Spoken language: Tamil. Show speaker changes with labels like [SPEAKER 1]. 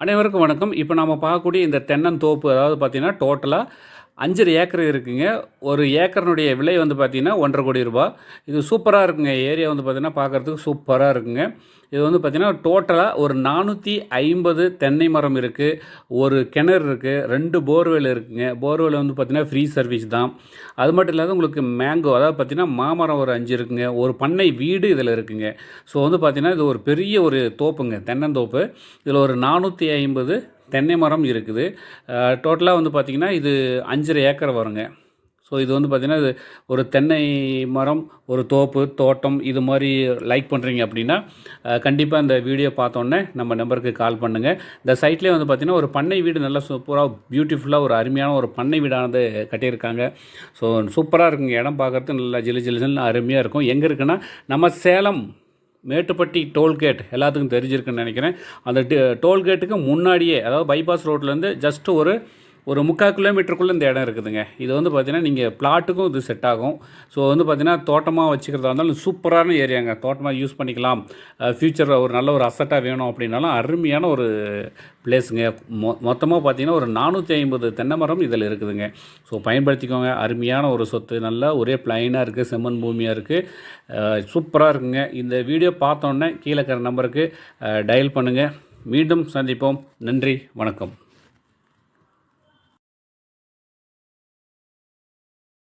[SPEAKER 1] அனைவருக்கும் வணக்கம். இப்போ நம்ம பார்க்கக்கூடிய இந்த தென்னந்தோப்பு அதாவது பார்த்தீங்கன்னா டோட்டலாக 5 ஏக்கர் இருக்குங்க. ஒரு ஏக்கர்னுடைய விலை வந்து பார்த்தீங்கன்னா 1,50 கோடி ரூபாய். இது சூப்பராக இருக்குங்க. ஏரியா வந்து பார்த்தீங்கன்னா பார்க்குறதுக்கு சூப்பராக இருக்குங்க. இது வந்து பார்த்தீங்கன்னா டோட்டலாக ஒரு 450 தென்னை மரம் இருக்குது, ஒரு கிணறு இருக்குது, 2 போர்வெல் இருக்குங்க. போர்வெல் வந்து பார்த்தீங்கன்னா ஃப்ரீ சர்வீஸ் தான். அது மட்டும் இல்லாத உங்களுக்கு மேங்கோ அதாவது பார்த்தீங்கன்னா மாமரம் ஒரு 5 இருக்குங்க. ஒரு பண்ணை வீடு இதில் இருக்குங்க. ஸோ வந்து பார்த்தீங்கன்னா இது ஒரு பெரிய ஒரு தோப்புங்க, தென்னந்தோப்பு. இதில் ஒரு 450 தென்னை மரம் இருக்குது. டோட்டலாக வந்து பார்த்திங்கன்னா இது 5.5 ஏக்கர் வருங்க. ஸோ இது வந்து பார்த்திங்கன்னா இது ஒரு தென்னை மரம், ஒரு தோப்பு, தோட்டம் இது மாதிரி லைக் பண்ணுறீங்க அப்படின்னா கண்டிப்பாக இந்த வீடியோ பார்த்தோன்னே நம்ம நம்பருக்கு கால் பண்ணுங்கள். இந்த சைட்லேயே வந்து பார்த்திங்கன்னா ஒரு பண்ணை வீடு நல்லா சூப்பராக பியூட்டிஃபுல்லாக ஒரு அருமையான ஒரு பண்ணை வீடானது கட்டியிருக்காங்க. ஸோ சூப்பராக இருக்குங்க. இடம் பார்க்குறதுக்கு நல்லா ஜில்லுன்னு அருமையாக இருக்கும். எங்கே இருக்குன்னா நம்ம சேலம் மேட்டுப்பட்டி டோல்கேட் எல்லாத்துக்கும் தெரிஞ்சிருக்குன்னு நினைக்கிறேன். அந்த டோல்கேட்டுக்கு முன்னாடியே அதாவது பைபாஸ் ரோட்லேருந்து ஜஸ்ட் ஒரு 3/4 கிலோமீட்டருக்குள்ளே இந்த இடம் இருக்குதுங்க. இது வந்து பார்த்திங்கன்னா நீங்கள் பிளாட்டுக்கும் இது செட் ஆகும். ஸோ வந்து பார்த்திங்கன்னா தோட்டமாக வச்சுக்கிறதா இருந்தாலும் சூப்பரான ஏரியாங்க. தோட்டமாக யூஸ் பண்ணிக்கலாம். ஃப்யூச்சரில் ஒரு நல்ல ஒரு அசட்டாக வேணும் அப்படின்னாலும் அருமையான ஒரு பிளேஸுங்க. மொத்தமாக பார்த்திங்கன்னா ஒரு 450 தென்னை மரம் இதில் இருக்குதுங்க. ஸோ பயன்படுத்திக்கோங்க. அருமையான ஒரு சொத்து. நல்லா ஒரே பிளைனாக இருக்குது, செம்மண் பூமியாக இருக்குது. சூப்பராக இருக்குங்க. இந்த வீடியோ பார்த்தோன்னே கீழே இருக்கிற நம்பருக்கு டயல் பண்ணுங்கள். மீண்டும் சந்திப்போம். நன்றி, வணக்கம்.